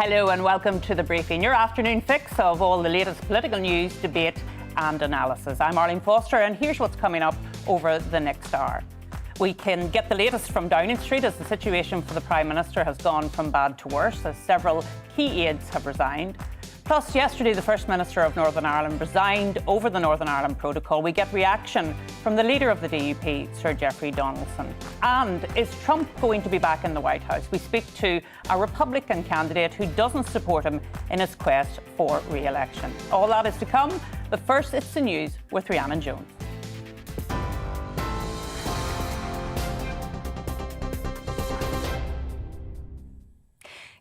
Hello and welcome to The Briefing, your afternoon fix of all the latest political news, debate and analysis. I'm Arlene Foster and here's what's coming up over the next hour. We can get the latest from Downing Street as the situation for the Prime Minister has gone from bad to worse as several key aides have resigned. Plus, yesterday the First Minister of Northern Ireland resigned over the Northern Ireland Protocol. We get reaction from the leader of the DUP, Sir Jeffrey Donaldson. And is Trump going to be back in the White House? We speak to a Republican candidate who doesn't support him in his quest for re-election. All that is to come, but first it's the news with Rhiannon Jones.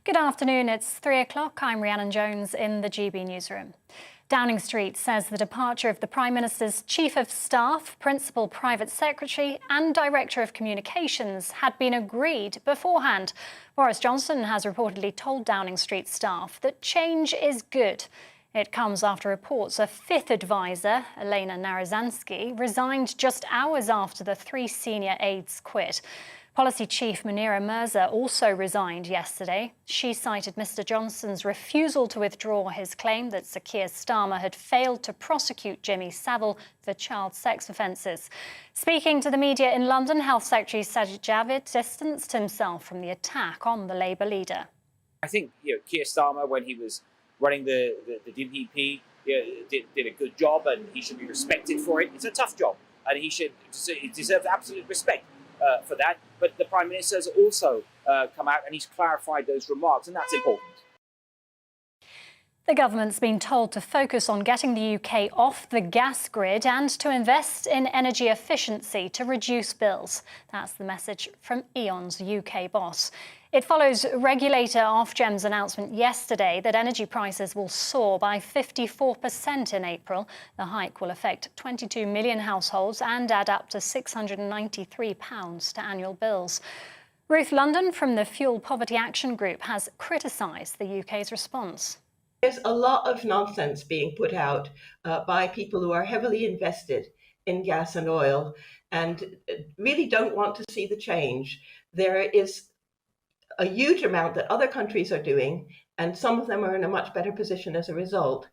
Good afternoon, it's 3 o'clock. I'm Rhiannon Jones in the GB newsroom. Downing Street says the departure of the Prime Minister's Chief of Staff, Principal Private Secretary and Director of Communications had been agreed beforehand. Boris Johnson has reportedly told Downing Street staff that change is good. It comes after reports a fifth advisor, Elena Narazansky, resigned just hours after the three senior aides quit. Policy Chief Munira Mirza also resigned yesterday. She cited Mr Johnson's refusal to withdraw his claim that Sir Keir Starmer had failed to prosecute Jimmy Savile for child sex offences. Speaking to the media in London, Health Secretary Sajid Javid distanced himself from the attack on the Labour leader. I think Keir Starmer, when he was running the DPP, did a good job and he should be respected for it. It's a tough job and he deserves absolute respect for that. But the Prime Minister has also come out and he's clarified those remarks, and that's important. The government's been told to focus on getting the UK off the gas grid and to invest in energy efficiency to reduce bills. That's the message from E.ON's UK boss. It follows regulator Ofgem's announcement yesterday that energy prices will soar by 54% in April. The hike will affect 22 million households and add up to £693 to annual bills. Ruth London from the Fuel Poverty Action Group has criticised the UK's response. There's a lot of nonsense being put out by people who are heavily invested in gas and oil and really don't want to see the change. There is a huge amount that other countries are doing, and some of them are in a much better position as a result.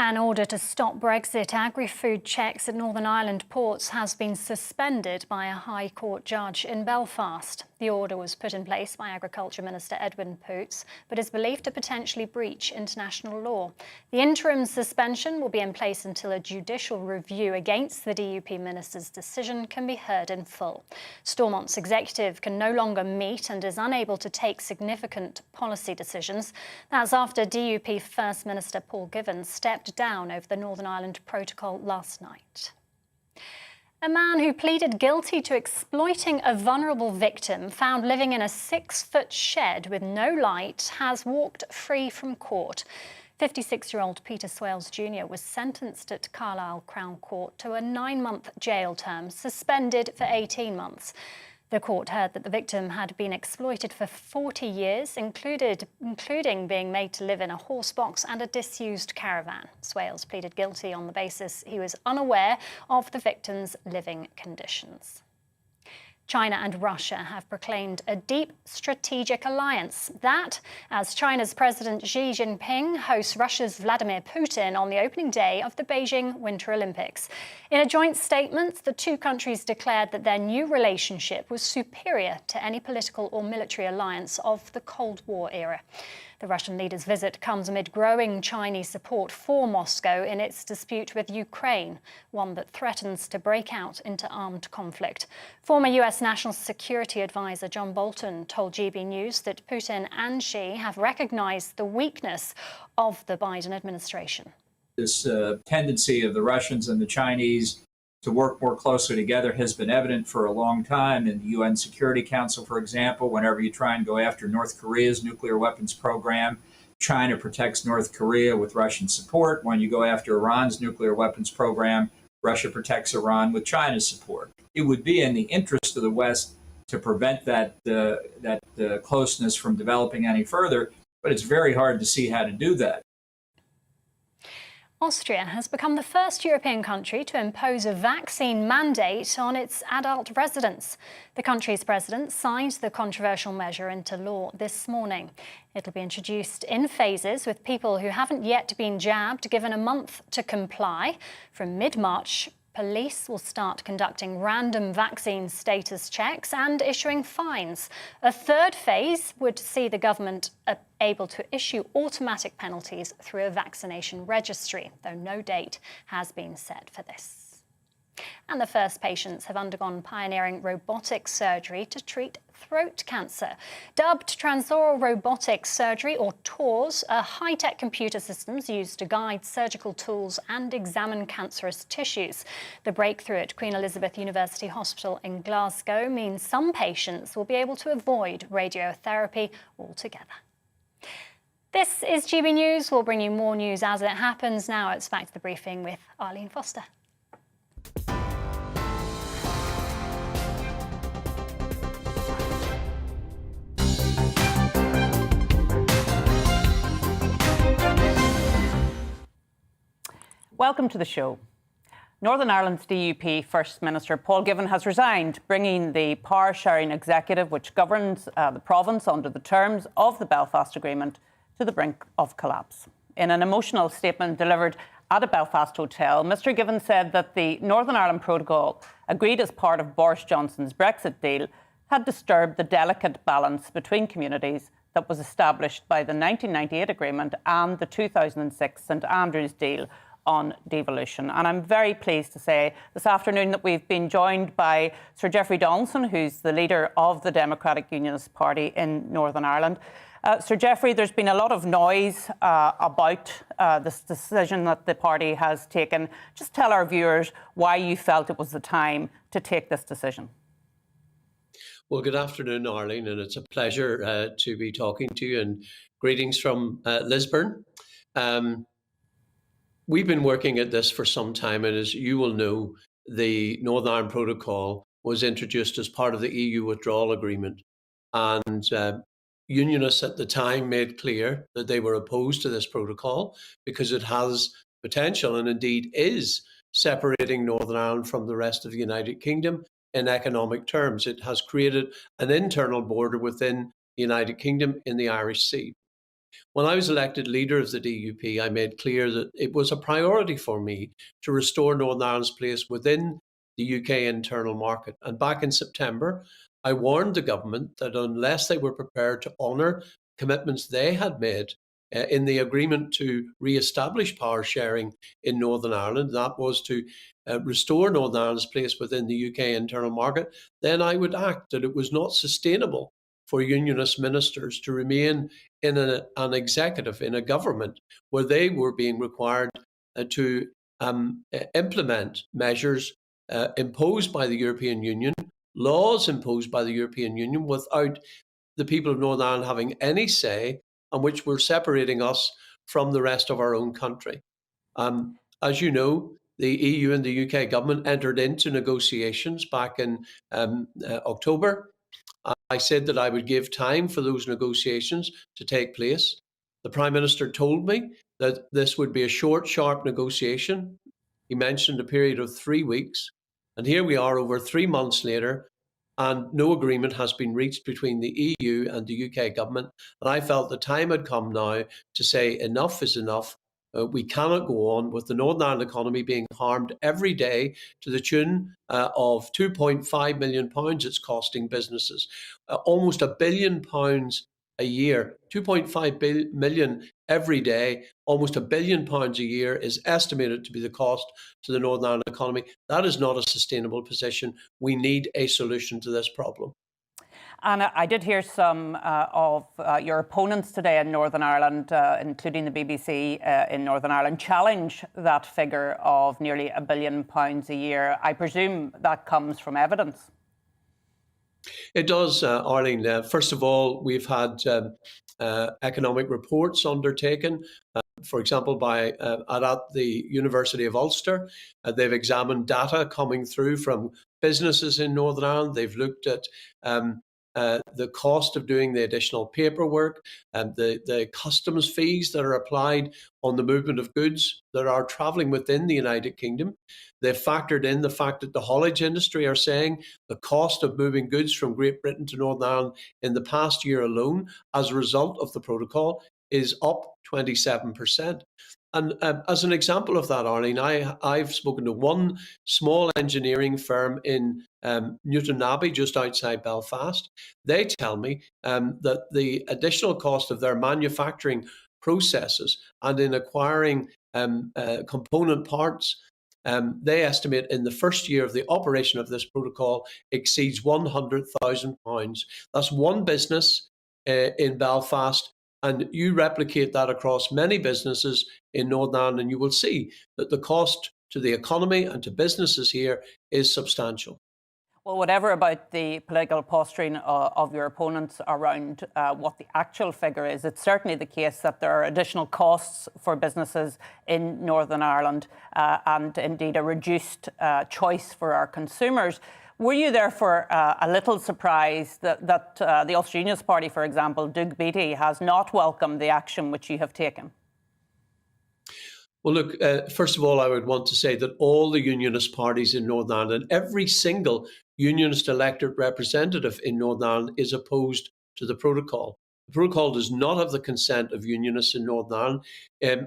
An order to stop Brexit agri-food checks at Northern Ireland ports has been suspended by a High Court judge in Belfast. The order was put in place by Agriculture Minister Edwin Poots, but is believed to potentially breach international law. The interim suspension will be in place until a judicial review against the DUP minister's decision can be heard in full. Stormont's executive can no longer meet and is unable to take significant policy decisions. That's after DUP First Minister Paul Given stepped down over the Northern Ireland Protocol last night. A man who pleaded guilty to exploiting a vulnerable victim found living in a 6-foot shed with no light has walked free from court. 56-year-old Peter Swales Jr. was sentenced at Carlisle Crown Court to a 9-month jail term, suspended for 18 months. The court heard that the victim had been exploited for 40 years, including being made to live in a horse box and a disused caravan. Swales pleaded guilty on the basis he was unaware of the victim's living conditions. China and Russia have proclaimed a deep strategic alliance. That, as China's President Xi Jinping hosts Russia's Vladimir Putin on the opening day of the Beijing Winter Olympics. In a joint statement, the two countries declared that their new relationship was superior to any political or military alliance of the Cold War era. The Russian leader's visit comes amid growing Chinese support for Moscow in its dispute with Ukraine, one that threatens to break out into armed conflict. Former US National Security Advisor John Bolton told GB News that Putin and Xi have recognized the weakness of the Biden administration. This tendency of the Russians and the Chinese to work more closely together has been evident for a long time in the UN Security Council, for example. Whenever you try and go after North Korea's nuclear weapons program, China protects North Korea with Russian support. When you go after Iran's nuclear weapons program, Russia protects Iran with China's support. It would be in the interest of the West to prevent that closeness from developing any further, but it's very hard to see how to do that. Austria has become the first European country to impose a vaccine mandate on its adult residents. The country's president signed the controversial measure into law this morning. It'll be introduced in phases, with people who haven't yet been jabbed given a month to comply. From mid-March, police will start conducting random vaccine status checks and issuing fines. A third phase would see the government able to issue automatic penalties through a vaccination registry, though no date has been set for this. And the first patients have undergone pioneering robotic surgery to treat throat cancer. Dubbed transoral robotic surgery, or TORS, are high-tech computer systems used to guide surgical tools and examine cancerous tissues. The breakthrough at Queen Elizabeth University Hospital in Glasgow means some patients will be able to avoid radiotherapy altogether. This is GB News. We'll bring you more news as it happens. Now it's back to the briefing with Arlene Foster. Welcome to the show. Northern Ireland's DUP First Minister Paul Givan has resigned, bringing the power-sharing executive which governs the province under the terms of the Belfast Agreement to the brink of collapse. In an emotional statement delivered at a Belfast hotel, Mr Givan said that the Northern Ireland Protocol, agreed as part of Boris Johnson's Brexit deal, had disturbed the delicate balance between communities that was established by the 1998 agreement and the 2006 St Andrews deal on devolution. And I'm very pleased to say this afternoon that we've been joined by Sir Jeffrey Donaldson, who's the leader of the Democratic Unionist Party in Northern Ireland. Sir Jeffrey, there's been a lot of noise about this decision that the party has taken. Just tell our viewers why you felt it was the time to take this decision. Well, good afternoon, Arlene, and it's a pleasure to be talking to you, and greetings from Lisburn. We've been working at this for some time, and as you will know, the Northern Ireland Protocol was introduced as part of the EU withdrawal agreement. And Unionists at the time made clear that they were opposed to this protocol because it has potential, and indeed is, separating Northern Ireland from the rest of the United Kingdom in economic terms. It has created an internal border within the United Kingdom in the Irish Sea. When I was elected leader of the DUP, I made clear that it was a priority for me to restore Northern Ireland's place within the UK internal market. And back in September, I warned the government that unless they were prepared to honour commitments they had made in the agreement to re-establish power sharing in Northern Ireland, that was to restore Northern Ireland's place within the UK internal market, then I would act, that it was not sustainable for unionist ministers to remain in an executive, in a government, where they were being required to implement measures imposed by the European Union, laws imposed by the European Union, without the people of Northern Ireland having any say, and which were separating us from the rest of our own country. As you know, the EU and the UK government entered into negotiations back in October. I said that I would give time for those negotiations to take place. The Prime Minister told me that this would be a short, sharp negotiation. He mentioned a period of 3 weeks. And here we are over 3 months later, and no agreement has been reached between the EU and the UK government. And I felt the time had come now to say enough is enough. We cannot go on with the Northern Ireland economy being harmed every day to the tune of £2.5 million it's costing businesses. Almost £1 billion a year, 2.5 million every day, almost £1 billion a year is estimated to be the cost to the Northern Ireland economy. That is not a sustainable position. We need a solution to this problem. And I did hear some of your opponents today in Northern Ireland, including the BBC in Northern Ireland, challenge that figure of nearly £1 billion a year. I presume that comes from evidence. It does, Arlene. First of all, we've had economic reports undertaken, for example, by at the University of Ulster. They've examined data coming through from businesses in Northern Ireland. They've looked at the cost of doing the additional paperwork, and the customs fees that are applied on the movement of goods that are travelling within the United Kingdom. They've factored in the fact that the haulage industry are saying the cost of moving goods from Great Britain to Northern Ireland in the past year alone, as a result of the protocol, is up 27%. And as an example of that, Arlene, I've spoken to one small engineering firm in Newtonabbey, just outside Belfast. They tell me that the additional cost of their manufacturing processes and in acquiring component parts, they estimate in the first year of the operation of this protocol exceeds £100,000. That's one business in Belfast. And you replicate that across many businesses in Northern Ireland, and you will see that the cost to the economy and to businesses here is substantial. Well, whatever about the political posturing of your opponents around what the actual figure is, it's certainly the case that there are additional costs for businesses in Northern Ireland and indeed a reduced choice for our consumers. Were you therefore a little surprised that the Ulster Unionist Party, for example, Doug Beattie, has not welcomed the action which you have taken? Well, look, first of all, I would want to say that all the unionist parties in Northern Ireland, every single unionist elected representative in Northern Ireland, is opposed to the protocol. The protocol does not have the consent of unionists in Northern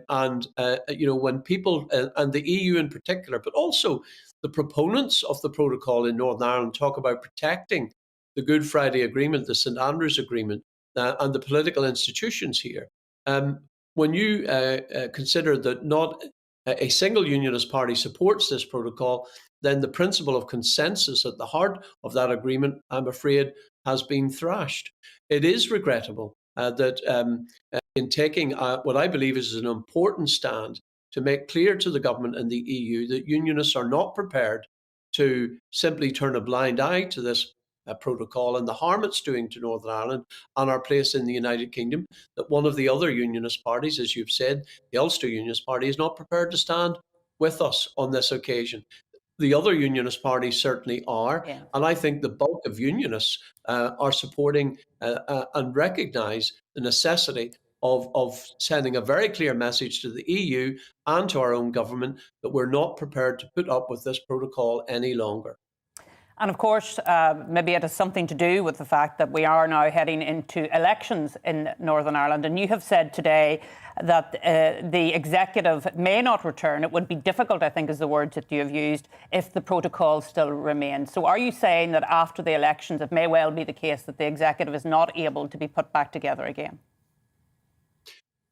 Ireland. When people, and the EU in particular, but also the proponents of the protocol in Northern Ireland talk about protecting the Good Friday Agreement, the St Andrews Agreement, and the political institutions here. When you consider that not a single unionist party supports this protocol, then the principle of consensus at the heart of that agreement, I'm afraid, has been thrashed. It is regrettable that in taking what I believe is an important stand to make clear to the government and the EU that unionists are not prepared to simply turn a blind eye to this protocol and the harm it's doing to Northern Ireland and our place in the United Kingdom, that one of the other unionist parties, as you've said, the Ulster Unionist Party, is not prepared to stand with us on this occasion. The other unionist parties certainly are, yeah. And I think the bulk of unionists are supporting and recognise the necessity of sending a very clear message to the EU and to our own government that we're not prepared to put up with this protocol any longer. And of course, maybe it has something to do with the fact that we are now heading into elections in Northern Ireland. And you have said today that the executive may not return. It would be difficult, I think, is the word that you have used, if the protocol still remains. So are you saying that after the elections, it may well be the case that the executive is not able to be put back together again?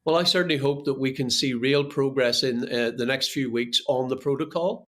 Well, I certainly hope that we can see real progress in the next few weeks on the protocol.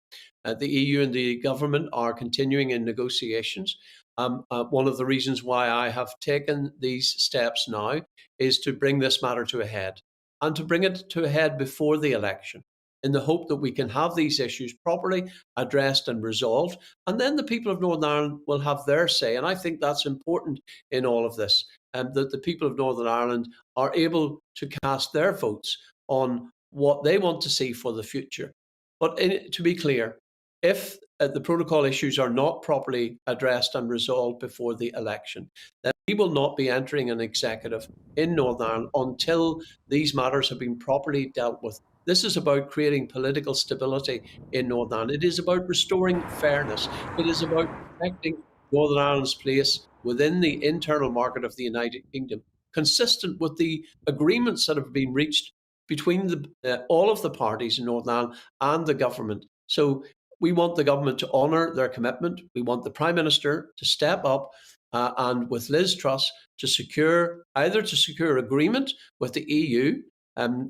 The EU and the government are continuing in negotiations. One of the reasons why I have taken these steps now is to bring this matter to a head, and to bring it to a head before the election, in the hope that we can have these issues properly addressed and resolved, and then the people of Northern Ireland will have their say. And I think that's important in all of this, that the people of Northern Ireland are able to cast their votes on what they want to see for the future. But to be clear, if the protocol issues are not properly addressed and resolved before the election, then we will not be entering an executive in Northern Ireland until these matters have been properly dealt with. This is about creating political stability in Northern Ireland. It is about restoring fairness. It is about protecting Northern Ireland's place within the internal market of the United Kingdom, consistent with the agreements that have been reached between all of the parties in Northern Ireland and the government. So we want the government to honour their commitment. We want the Prime Minister to step up and with Liz Truss to secure agreement with the EU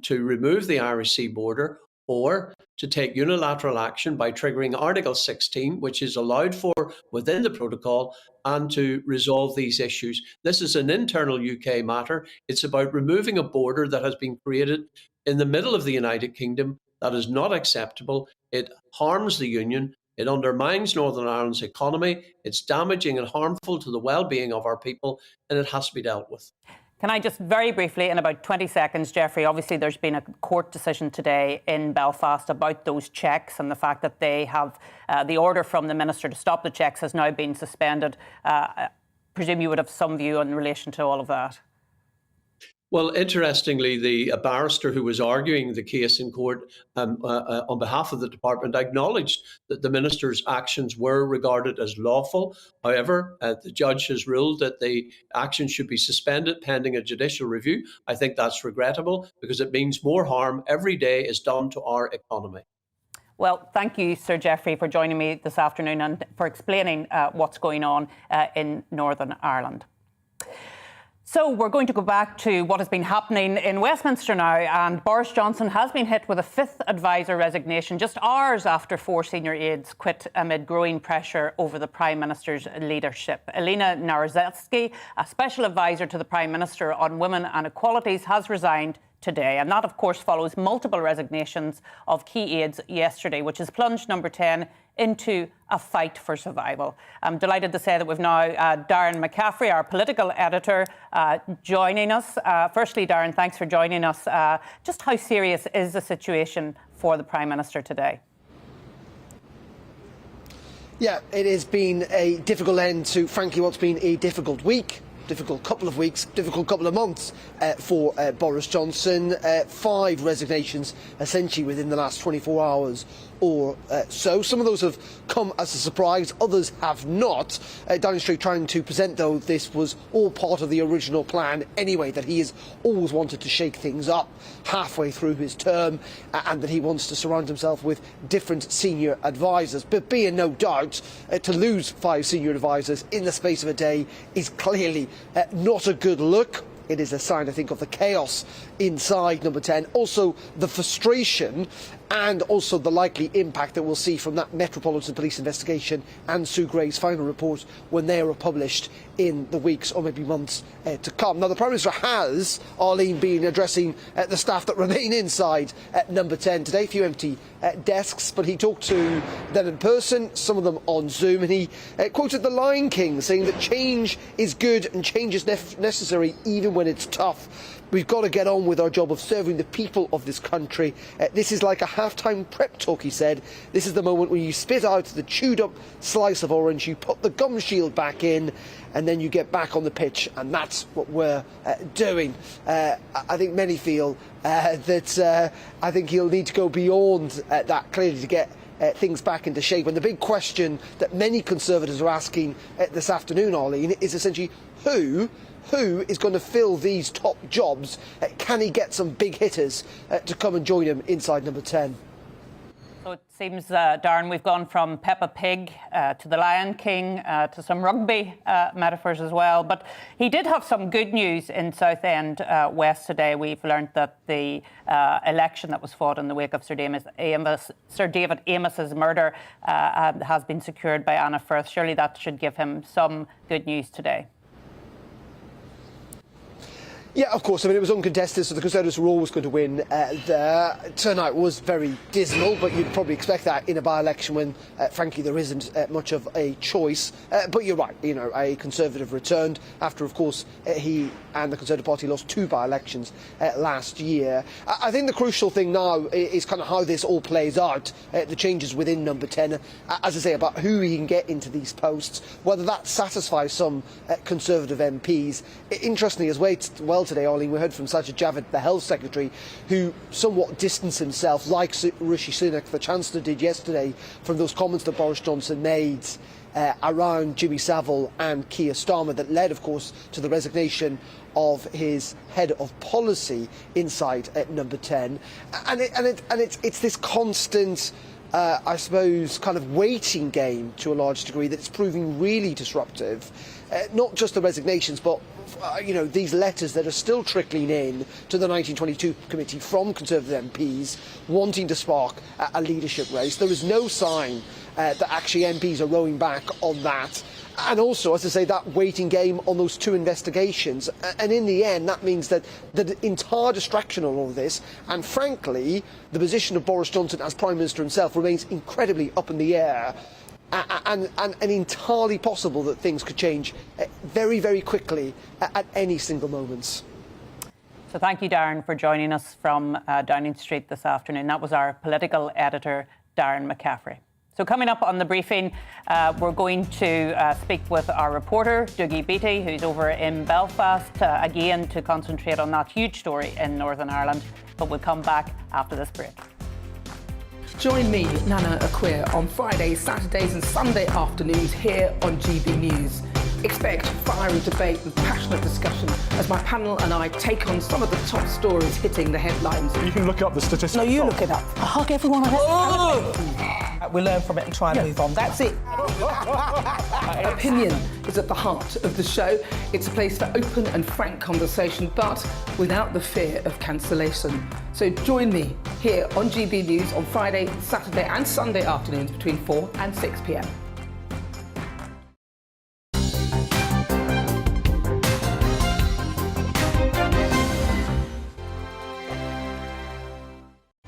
to remove the Irish Sea border, or to take unilateral action by triggering Article 16, which is allowed for within the protocol, and to resolve these issues. This is an internal UK matter. It's about removing a border that has been created in the middle of the United Kingdom. That is not acceptable. It harms the Union. It undermines Northern Ireland's economy. It's damaging and harmful to the well-being of our people, and it has to be dealt with. Can I just very briefly, in about 20 seconds, Jeffrey, obviously there's been a court decision today in Belfast about those checks and the fact that they have the order from the Minister to stop the checks has now been suspended. presume you would have some view in relation to all of that. Well, interestingly, the barrister who was arguing the case in court on behalf of the department acknowledged that the minister's actions were regarded as lawful. However, the judge has ruled that the action should be suspended pending a judicial review. I think that's regrettable because it means more harm every day is done to our economy. Well, thank you, Sir Jeffrey, for joining me this afternoon and for explaining what's going on in Northern Ireland. So we're going to go back to what has been happening in Westminster now, and Boris Johnson has been hit with a fifth advisor resignation just hours after 4 senior aides quit amid growing pressure over the Prime Minister's leadership. Elena Narozetsky, a special advisor to the Prime Minister on women and equalities, has resigned today. And that, of course, follows multiple resignations of key aides yesterday, which has plunged Number 10 into a fight for survival. I'm delighted to say that we've now Darren McCaffrey, our political editor, joining us. Firstly, Darren, thanks for joining us. Just how serious is the situation for the Prime Minister today? Yeah, it has been a difficult end to, frankly, what's been a difficult week. Difficult couple of weeks, difficult couple of months for Boris Johnson. 5 resignations essentially within the last 24 hours or so. Some of those have come as a surprise, others have not. Downing Street trying to present, though, this was all part of the original plan anyway, that he has always wanted to shake things up halfway through his term and that he wants to surround himself with different senior advisers. But be in no doubt, to lose 5 senior advisers in the space of a day is clearly not a good look. It is a sign, I think, of the chaos inside Number 10. Also, the frustration and also the likely impact that we'll see from that Metropolitan Police investigation and Sue Gray's final report when they are published in the weeks or maybe months to come. Now, the Prime Minister has, Arlene, been addressing the staff that remain inside Number 10 today. A few empty desks, but he talked to them in person, some of them on Zoom, and he quoted the Lion King, saying that change is good and change is necessary even when it's tough. We've got to get on with our job of serving the people of this country. This is like a half-time prep talk, he said. This is the moment when you spit out the chewed-up slice of orange, you put the gum shield back in, and then you get back on the pitch, and that's what we're doing. I think many feel that I think he'll need to go beyond that, clearly, to get things back into shape. And the big question that many Conservatives are asking this afternoon, Arlene, is essentially who is going to fill these top jobs? Can he get some big hitters to come and join him inside Number 10? So it seems, Darren, we've gone from Peppa Pig to the Lion King to some rugby metaphors as well. But he did have some good news in Southend West today. We've learned that the election that was fought in the wake of Sir David Amos's murder has been secured by Anna Firth. Surely that should give him some good news today. Yeah, of course. I mean, it was uncontested, so the Conservatives were always going to win there. Turnout was very dismal, but you'd probably expect that in a by-election when, frankly, there isn't much of a choice. But you're right, you know, a Conservative returned after, of course, he and the Conservative Party lost 2 by-elections last year. I think the crucial thing now is kind of how this all plays out, the changes within Number 10, as I say, about who he can get into these posts, whether that satisfies some Conservative MPs. Interestingly, as well today, Arlene, we heard from Sajid Javid, the Health Secretary, who somewhat distanced himself, like Rishi Sunak, the Chancellor, did yesterday, from those comments that Boris Johnson made around Jimmy Savile and Keir Starmer that led, of course, to the resignation of his head of policy inside Number 10. And it's this constant, I suppose, kind of waiting game to a large degree that's proving really disruptive. Not just the resignations, but you know, these letters that are still trickling in to the 1922 committee from Conservative MPs wanting to spark a leadership race. There is no sign that actually MPs are rowing back on that. And also, as I say, that waiting game on those 2 investigations. And in the end, that means that the entire distraction on all of this, and frankly, the position of Boris Johnson as Prime Minister himself remains incredibly up in the air. And entirely possible that things could change very, very quickly at any single moment. So thank you, Darren, for joining us from Downing Street this afternoon. That was our political editor, Darren McCaffrey. So coming up on the briefing, we're going to speak with our reporter, Dougie Beattie, who's over in Belfast, again to concentrate on that huge story in Northern Ireland. But we'll come back after this break. Join me, Nana Aquia, on Fridays, Saturdays and Sunday afternoons here on GB News. Expect fiery debate and passionate discussion as my panel and I take on some of the top stories hitting the headlines. You can look up the statistics. No, you look it up. I hug everyone We learn from it and try and move on. That's it. Opinion is at the heart of the show. It's a place for open and frank conversation, but without the fear of cancellation. So join me here on GB News on Friday, Saturday and Sunday afternoons between 4 and 6 p.m.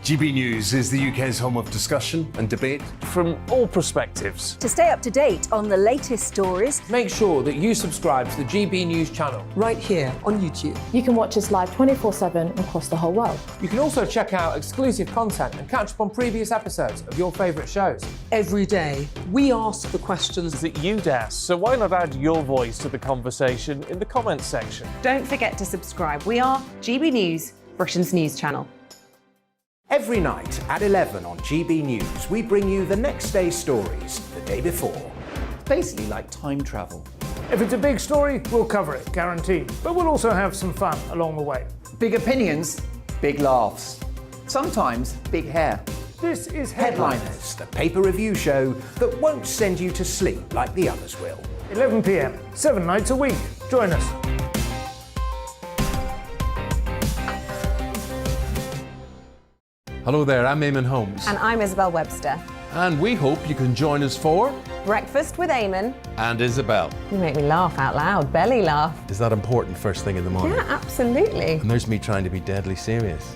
GB News is the UK's home of discussion and debate From all perspectives. To stay up to date on the latest stories, Make sure that you subscribe to the GB News channel right here on YouTube. You can watch us live 24/7 across the whole world. You can also check out exclusive content and catch up on previous episodes of your favourite shows. Every day, we ask the questions That you'd ask, so why not add your voice to the conversation in the comments section? don't forget to subscribe. We are GB News, Britain's news channel. Every night at 11 on GB News, we bring you the next day's stories the day before. basically like time travel. If it's a big story, we'll cover it, guaranteed. But we'll also have some fun along the way. Big opinions, big laughs. Sometimes big hair. This is Headliners, the paper review show that won't send you to sleep like the others will. 11 p.m, 7 nights a week. Join us. Hello there, I'm Eamon Holmes. And I'm Isabel Webster. And we hope you can join us for Breakfast with Eamon. And Isabel. You make me laugh out loud, belly laugh. Is that important first thing in the morning? Yeah, absolutely. And there's me trying to be deadly serious.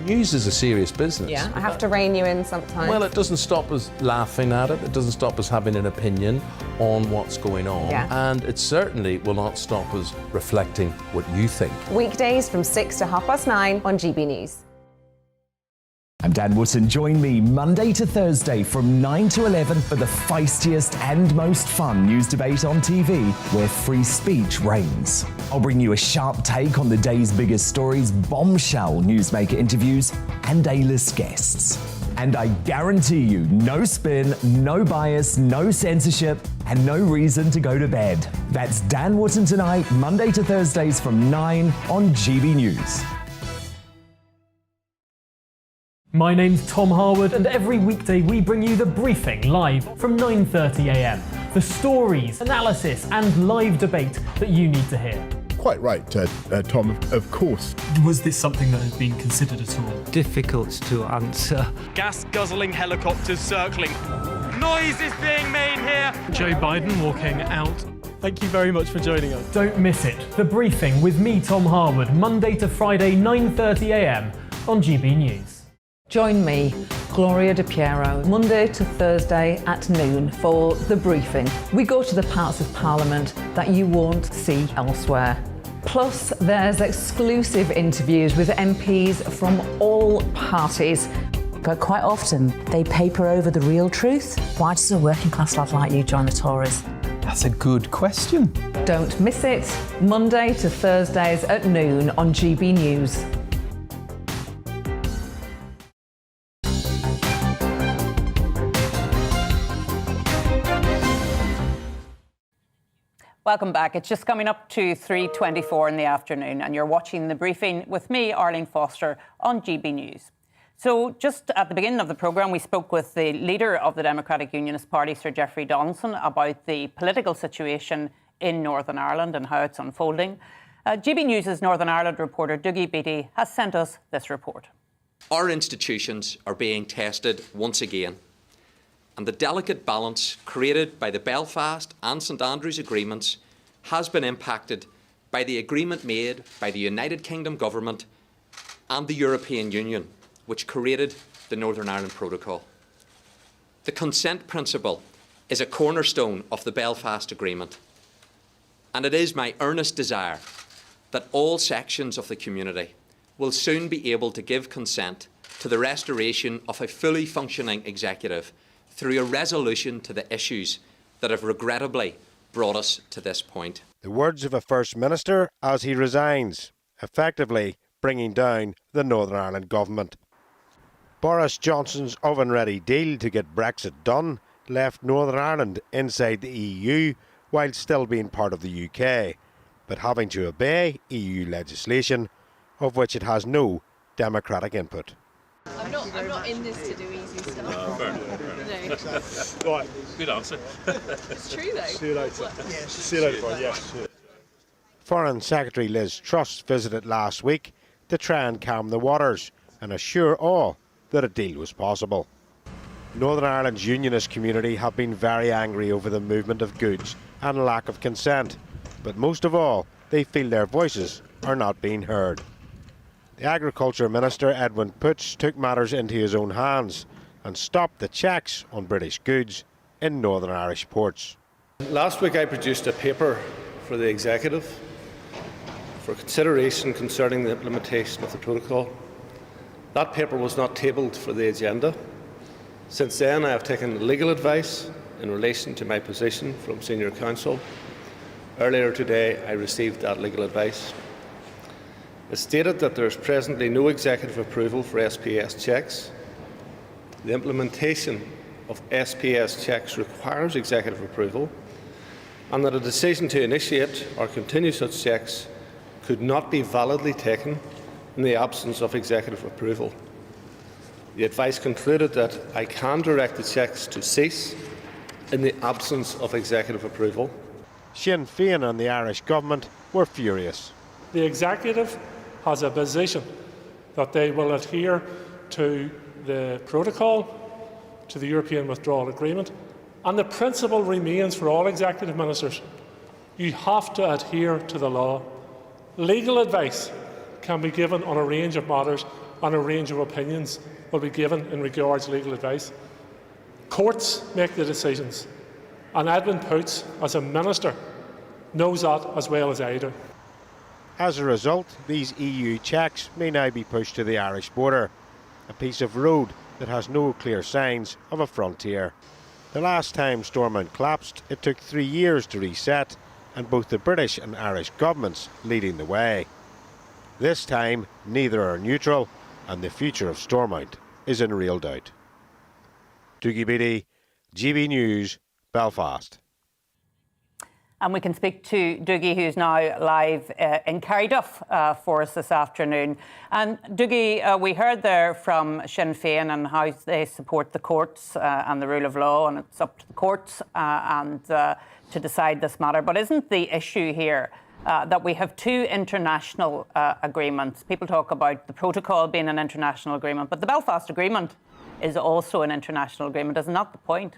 News is a serious business. Yeah, I have to rein you in sometimes. Well, it doesn't stop us laughing at it. It doesn't stop us having an opinion on what's going on. Yeah. And it certainly will not stop us reflecting what you think. Weekdays from 6 to 9:30 on GB News. I'm Dan Wootton. Join me Monday to Thursday from 9 to 11 for the feistiest and most fun news debate on TV, where free speech reigns. I'll bring you a sharp take on the day's biggest stories, bombshell newsmaker interviews, and A-list guests. And I guarantee you, no spin, no bias, no censorship, and no reason to go to bed. That's Dan Wootton Tonight, Monday to Thursdays from 9 on GB News. My name's Tom Harwood, and every weekday we bring you The Briefing live from 9:30 a.m. The stories, analysis and live debate that you need to hear. Quite right, Tom, of course. Was this something that had been considered at all? Difficult to answer. Gas-guzzling helicopters circling. Noise is being made here. Joe Biden walking out. Thank you very much for joining us. Don't miss it. The Briefing with me, Tom Harwood, Monday to Friday, 9:30 a.m. on GB News. Join me, Gloria De Piero, Monday to Thursday at noon for The Briefing. We go to the parts of Parliament that you won't see elsewhere. Plus, there's exclusive interviews with MPs from all parties. But quite often, they paper over the real truth. Why does a working class lad like you join the Tories? That's a good question. Don't miss it. Monday to Thursdays at noon on GB News. Welcome back. It's just coming up to 3:24 in the afternoon, and you're watching The Briefing with me, Arlene Foster, on GB News. So just at the beginning of the programme, we spoke with the leader of the Democratic Unionist Party, Sir Jeffrey Donaldson, about the political situation in Northern Ireland and how it's unfolding. GB News' Northern Ireland reporter, Dougie Beattie, has sent us this report. Our institutions are being tested once again, and the delicate balance created by the Belfast and St Andrews agreements has been impacted by the agreement made by the United Kingdom government and the European Union, which created the Northern Ireland Protocol. The consent principle is a cornerstone of the Belfast Agreement, and it is my earnest desire that all sections of the community will soon be able to give consent to the restoration of a fully functioning executive through a resolution to the issues that have regrettably brought us to this point. The words of a First Minister as he resigns, effectively bringing down the Northern Ireland government. Boris Johnson's oven-ready deal to get Brexit done left Northern Ireland inside the EU while still being part of the UK, but having to obey EU legislation of which it has no democratic input. I'm not in this to do easy stuff. Fair enough. Right, good answer. It's true though. See you later. Yes. See you later, Brian. Yes. Foreign Secretary Liz Truss visited last week to try and calm the waters and assure all that a deal was possible. Northern Ireland's unionist community have been very angry over the movement of goods and lack of consent, but most of all, they feel their voices are not being heard. The Agriculture Minister, Edwin Poots, took matters into his own hands and stopped the checks on British goods in Northern Irish ports. Last week I produced a paper for the Executive for consideration concerning the implementation of the protocol. That paper was not tabled for the agenda. Since then I have taken legal advice in relation to my position from Senior Counsel. Earlier today I received that legal advice. It stated that there is presently no executive approval for SPS checks. The implementation of SPS checks requires executive approval, and that a decision to initiate or continue such checks could not be validly taken in the absence of executive approval. The advice concluded that I can direct the checks to cease in the absence of executive approval. Sinn Féin and the Irish government were furious. The Executive has a position that they will adhere to the protocol, to the European Withdrawal Agreement, and the principle remains for all executive ministers. You have to adhere to the law. Legal advice can be given on a range of matters, and a range of opinions will be given in regards to legal advice. Courts make the decisions, and Edwin Poots, as a minister, knows that as well as I do. As a result, these EU checks may now be pushed to the Irish border, a piece of road that has no clear signs of a frontier. The last time Stormont collapsed, it took 3 years to reset, and both the British and Irish governments leading the way. This time, neither are neutral, and the future of Stormont is in real doubt. Dougie Beattie, GB News, Belfast. And we can speak to Dougie, who's now live in Carryduff for us this afternoon. And Dougie, we heard there from Sinn Féin and how they support the courts and the rule of law, and it's up to the courts to decide this matter. But isn't the issue here that we have two international agreements? People talk about the protocol being an international agreement, but the Belfast Agreement is also an international agreement. Isn't that the point?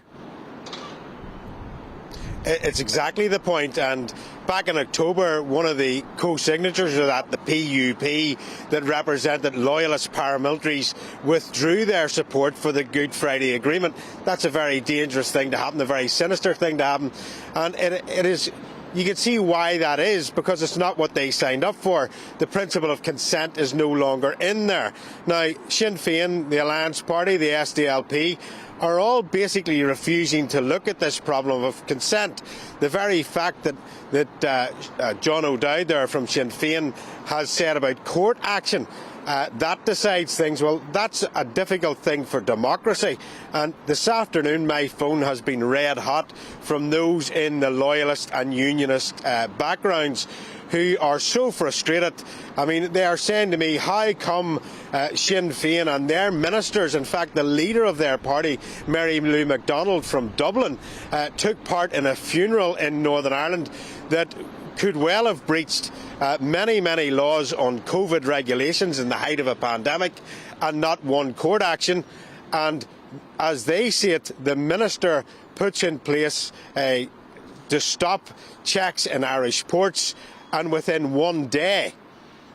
It's exactly the point, and back in October, one of the co-signatories of that, the PUP, that represented loyalist paramilitaries, withdrew their support for the Good Friday Agreement. That's a very dangerous thing to happen, a very sinister thing to happen, and it is. You can see why that is, because it's not what they signed up for. The principle of consent is no longer in there. Now, Sinn Féin, the Alliance Party, the SDLP, are all basically refusing to look at this problem of consent. The very fact that John O'Dowd there from Sinn Féin has said about court action, that decides things. Well, that's a difficult thing for democracy. And this afternoon, my phone has been red hot from those in the loyalist and unionist backgrounds who are so frustrated. I mean, they are saying to me, how come Sinn Féin and their ministers, in fact the leader of their party, Mary Lou MacDonald from Dublin, took part in a funeral in Northern Ireland that could well have breached many laws on COVID regulations in the height of a pandemic, and not one court action. And as they see it, the minister puts in place to stop checks in Irish ports, and within 1 day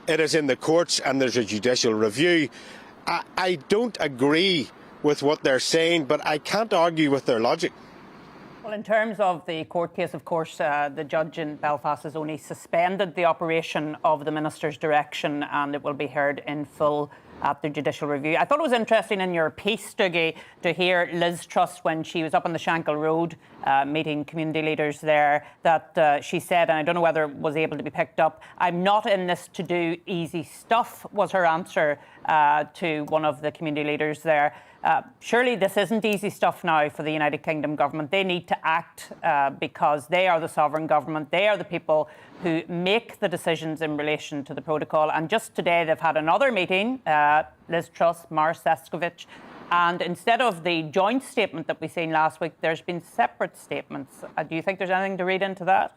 it is in the courts and there's a judicial review. I don't agree with what they're saying, but I can't argue with their logic. Well, in terms of the court case, of course, the judge in Belfast has only suspended the operation of the minister's direction, and it will be heard in full at the judicial review. I thought it was interesting in your piece, Dougie, to hear Liz Truss when she was up on the Shankill Road meeting community leaders there, that she said, and I don't know whether it was able to be picked up, "I'm not in this to do easy stuff," was her answer to one of the community leaders there. Surely this isn't easy stuff now for the United Kingdom government. They need to act because they are the sovereign government. They are the people who make the decisions in relation to the protocol. And just today they've had another meeting, Liz Truss, Maroš Šefčovič, and instead of the joint statement that we seen last week, there's been separate statements. Do you think there's anything to read into that?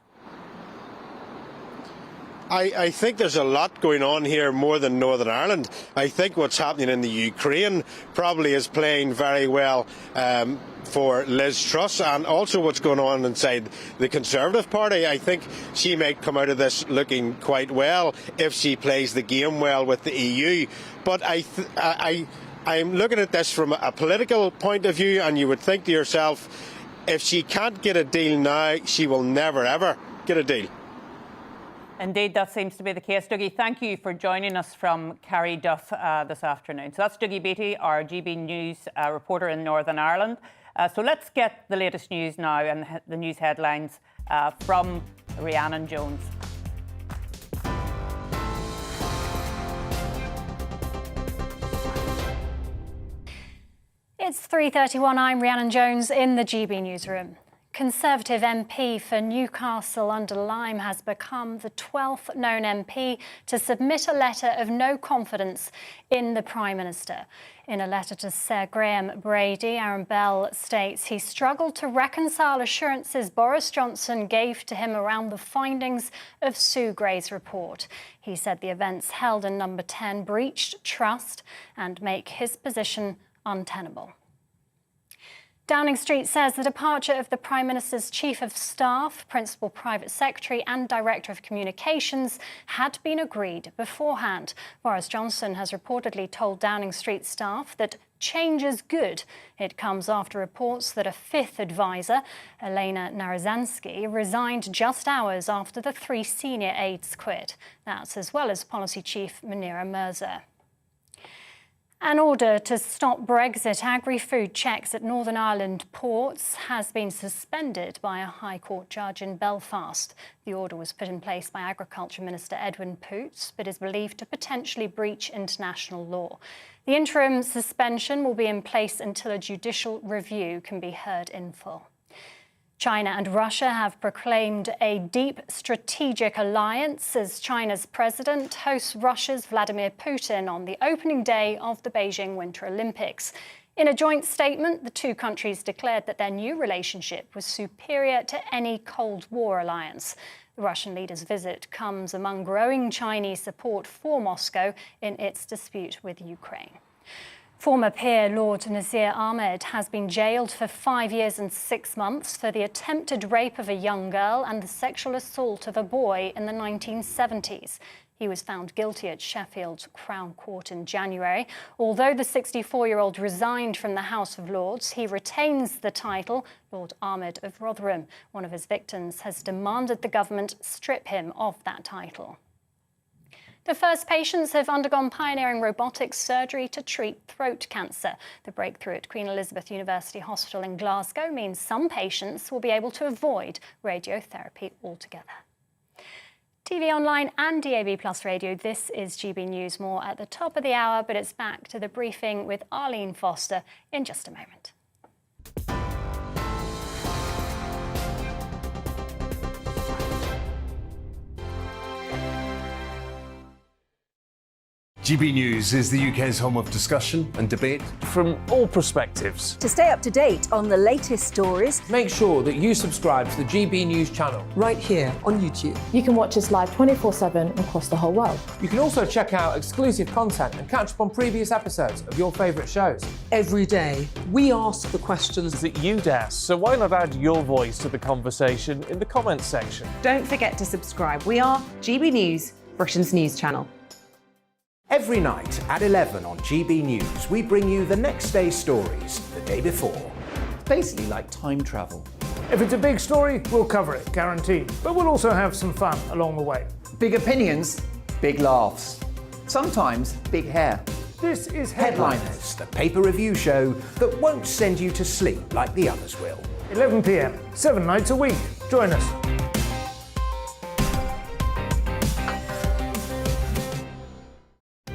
I think there's a lot going on here more than Northern Ireland. I think what's happening in the Ukraine probably is playing very well for Liz Truss, and also what's going on inside the Conservative Party. I think she might come out of this looking quite well if she plays the game well with the EU. But I'm looking at this from a political point of view, and you would think to yourself, if she can't get a deal now, she will never ever get a deal. Indeed, that seems to be the case. Dougie, thank you for joining us from Carryduff this afternoon. So that's Dougie Beattie, our GB News reporter in Northern Ireland. So let's get the latest news now and the news headlines from Rhiannon Jones. It's 3:31. I'm Rhiannon Jones in the GB newsroom. Conservative MP for Newcastle-under-Lyme has become the 12th known MP to submit a letter of no confidence in the Prime Minister. In a letter to Sir Graham Brady, Aaron Bell states he struggled to reconcile assurances Boris Johnson gave to him around the findings of Sue Gray's report. He said the events held in Number 10 breached trust and make his position untenable. Downing Street says the departure of the Prime Minister's Chief of Staff, Principal Private Secretary and Director of Communications had been agreed beforehand. Boris Johnson has reportedly told Downing Street staff that change is good. It comes after reports that a fifth advisor, Elena Narizanski, resigned just hours after the three senior aides quit. That's as well as Policy Chief Munira Mirza. An order to stop Brexit agri-food checks at Northern Ireland ports has been suspended by a High Court judge in Belfast. The order was put in place by Agriculture Minister Edwin Poots, but is believed to potentially breach international law. The interim suspension will be in place until a judicial review can be heard in full. China and Russia have proclaimed a deep strategic alliance as China's president hosts Russia's Vladimir Putin on the opening day of the Beijing Winter Olympics. In a joint statement, the two countries declared that their new relationship was superior to any Cold War alliance. The Russian leader's visit comes among growing Chinese support for Moscow in its dispute with Ukraine. Former peer Lord Nazir Ahmed has been jailed for 5 years and 6 months for the attempted rape of a young girl and the sexual assault of a boy in the 1970s. He was found guilty at Sheffield's Crown Court in January. Although the 64-year-old resigned from the House of Lords, he retains the title Lord Ahmed of Rotherham. One of his victims has demanded the government strip him of that title. The first patients have undergone pioneering robotic surgery to treat throat cancer. The breakthrough at Queen Elizabeth University Hospital in Glasgow means some patients will be able to avoid radiotherapy altogether. TV online and DAB+ radio, this is GB News. More at the top of the hour, but it's back to the briefing with Arlene Foster in just a moment. GB News is the UK's home of discussion and debate from all perspectives. To stay up to date on the latest stories, make sure that you subscribe to the GB News channel right here on YouTube. You can watch us live 24/7 across the whole world. You can also check out exclusive content and catch up on previous episodes of your favourite shows. Every day, we ask the questions that you'd ask, so why not add your voice to the conversation in the comments section? Don't forget to subscribe. We are GB News, Britain's news channel. Every night at 11 on GB News, we bring you the next day's stories the day before. Basically like time travel. If it's a big story, we'll cover it, guaranteed. But we'll also have some fun along the way. Big opinions, big laughs. Sometimes big hair. This is Headliners, the paper review show that won't send you to sleep like the others will. 11 p.m, 7 nights a week. Join us.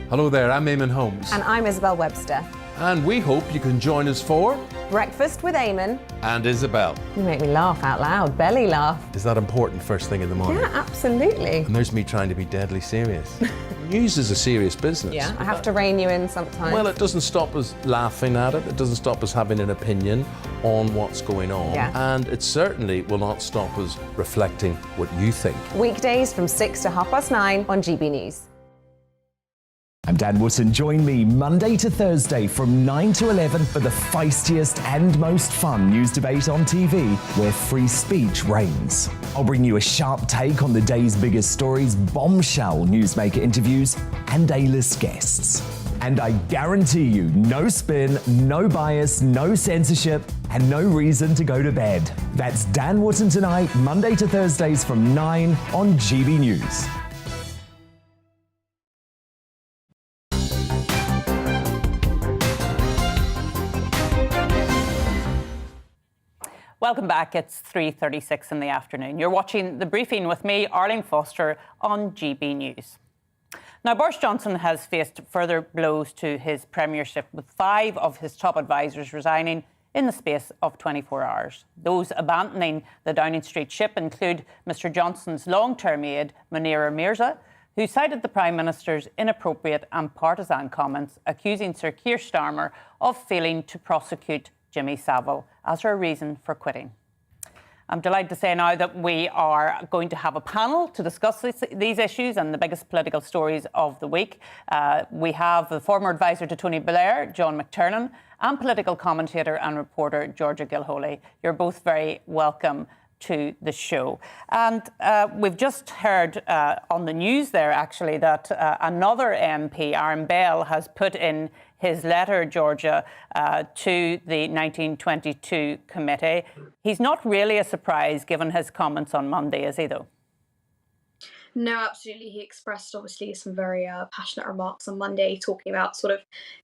Hello there, I'm Eamon Holmes. And I'm Isabel Webster. And we hope you can join us for Breakfast with Eamon and Isabel. You make me laugh out loud, belly laugh. Is that important first thing in the morning? Yeah, absolutely. And there's me trying to be deadly serious. News is a serious business. Yeah, I have to rein you in sometimes. Well, it doesn't stop us laughing at it. It doesn't stop us having an opinion on what's going on. Yeah. And it certainly will not stop us reflecting what you think. Weekdays from 6 to 9:30 on GB News. I'm Dan Wootton. Join me Monday to Thursday from 9 to 11 for the feistiest and most fun news debate on TV, where free speech reigns. I'll bring you a sharp take on the day's biggest stories, bombshell newsmaker interviews, and A-list guests. And I guarantee you, no spin, no bias, no censorship, and no reason to go to bed. That's Dan Wootton Tonight, Monday to Thursdays from 9 on GB News. Welcome back. It's 3:36 in the afternoon. You're watching The Briefing with me, Arlene Foster, on GB News. Now, Boris Johnson has faced further blows to his premiership, with 5 of his top advisers resigning in the space of 24 hours. Those abandoning the Downing Street ship include Mr Johnson's long-term aide, Munira Mirza, who cited the Prime Minister's inappropriate and partisan comments, accusing Sir Keir Starmer of failing to prosecute Jimmy Savile as her reason for quitting. I'm delighted to say now that we are going to have a panel to discuss these issues and the biggest political stories of the week. We have the former advisor to Tony Blair, John McTernan, and political commentator and reporter Georgia Gilholy. You're both very welcome to the show. And we've just heard on the news there, actually, that another MP, Aaron Bell, has put in his letter, Georgia, to the 1922 committee. He's not really a surprise given his comments on Monday, is he, though? No, absolutely. He expressed, obviously, some very passionate remarks on Monday, talking about sort of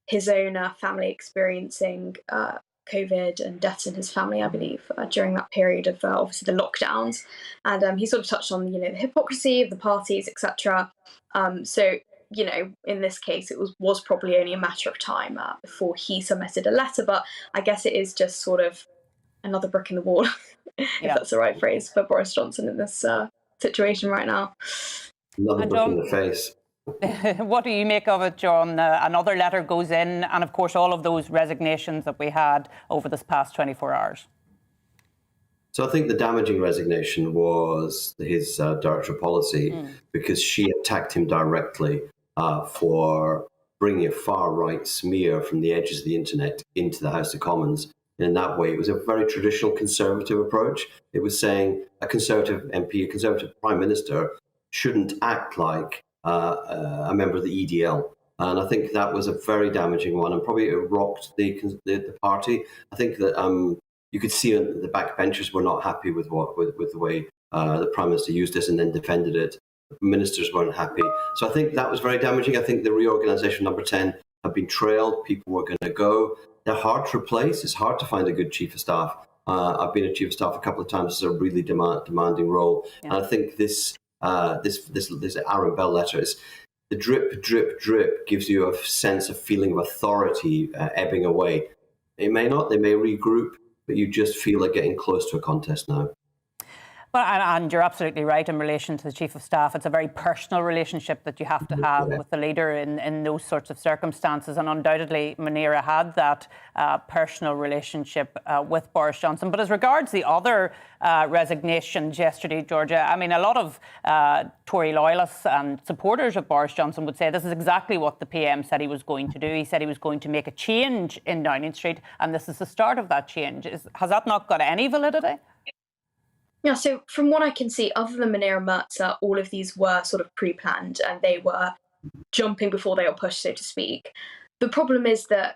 his own family experiencing COVID and deaths in his family, I believe, during that period of obviously the lockdowns. And he sort of touched on, the hypocrisy of the parties, etc. So, in this case, it was probably only a matter of time before he submitted a letter. But I guess it is just sort of another brick in the wall, if that's the right phrase, for Boris Johnson in this situation right now. Another brick in the face. What do you make of it, John? Another letter goes in, and of course all of those resignations that we had over this past 24 hours. So I think the damaging resignation was his director of policy, because she attacked him directly for bringing a far-right smear from the edges of the internet into the House of Commons. And in that way, it was a very traditional conservative approach. It was saying a conservative MP, a conservative prime minister, shouldn't act like a member of the EDL. And I think that was a very damaging one, and probably it rocked the party. I think that you could see the backbenchers were not happy with the way the Prime Minister used this and then defended it. The ministers weren't happy. So I think that was very damaging. I think the reorganisation number 10 had been trailed. People were going to go. They're hard to replace. It's hard to find a good chief of staff. I've been a chief of staff a couple of times. It's a really demanding role. Yeah. And I think this Aaron Bell letter is the drip, drip, drip gives you a sense of feeling of authority ebbing away. It may not. They may regroup, but you just feel like getting close to a contest now. Well, and you're absolutely right in relation to the Chief of Staff. It's a very personal relationship that you have to have with the leader in those sorts of circumstances. And undoubtedly, Munira had that personal relationship with Boris Johnson. But as regards the other resignations yesterday, Georgia, I mean, a lot of Tory loyalists and supporters of Boris Johnson would say this is exactly what the PM said he was going to do. He said he was going to make a change in Downing Street, and this is the start of that change. Has that not got any validity? Yeah, so from what I can see, other than Munira Mirza, all of these were sort of pre-planned and they were jumping before they were pushed, so to speak. The problem is that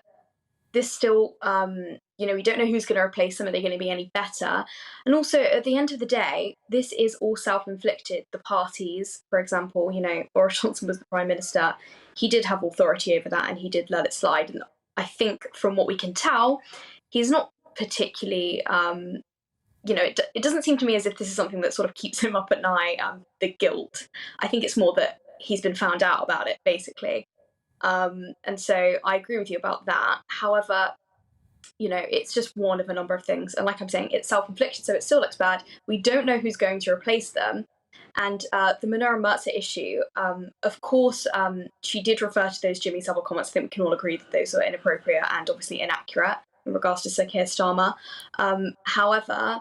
this still we don't know who's going to replace them. Are they going to be any better? And also, at the end of the day, this is all self-inflicted. The parties, for example, Boris Johnson was the Prime Minister. He did have authority over that and he did let it slide. And I think from what we can tell, he's not particularly, it doesn't seem to me as if this is something that sort of keeps him up at night, the guilt. I think it's more that he's been found out about it, basically. And so I agree with you about that. However, it's just one of a number of things. And like I'm saying, it's self-inflicted, so it still looks bad. We don't know who's going to replace them. And the Manohar Mirza issue, of course, she did refer to those Jimmy Savile comments. I think we can all agree that those were inappropriate and obviously inaccurate in regards to Sir Keir Starmer. However,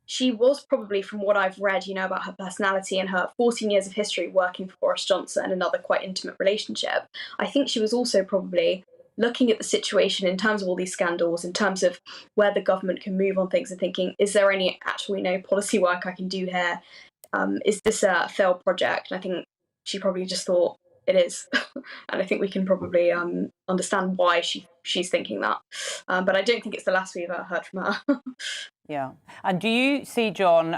she was probably, from what I've read, about her personality and her 14 years of history working for Boris Johnson and another quite intimate relationship, I think she was also probably looking at the situation in terms of all these scandals, in terms of where the government can move on things and thinking, is there any actual, policy work I can do here? Is this a failed project? And I think she probably just thought it is. And I think we can probably understand why she's thinking that. But I don't think it's the last we've ever heard from her. Yeah. And do you see, John,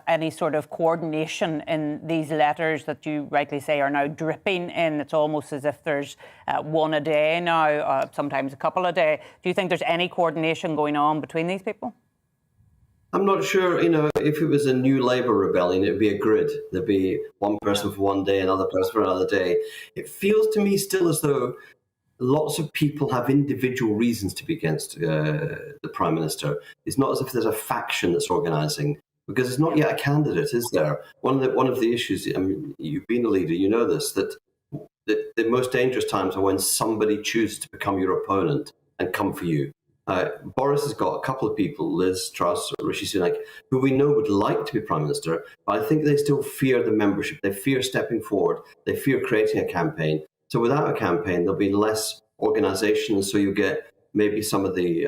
any sort of coordination in these letters that you rightly say are now dripping in? It's almost as if there's one a day now, sometimes a couple a day. Do you think there's any coordination going on between these people? I'm not sure, if it was a new Labour rebellion, it'd be a grid. There'd be one person for one day, another person for another day. It feels to me still as though lots of people have individual reasons to be against the Prime Minister. It's not as if there's a faction that's organising, because there's not yet a candidate, is there? One of the issues, you've been a leader, you know this, that the most dangerous times are when somebody chooses to become your opponent and come for you. Boris has got a couple of people, Liz Truss, Rishi Sunak, who we know would like to be Prime Minister, but I think they still fear the membership. They fear stepping forward. They fear creating a campaign. So without a campaign, there'll be less organisation, and so you get maybe some of the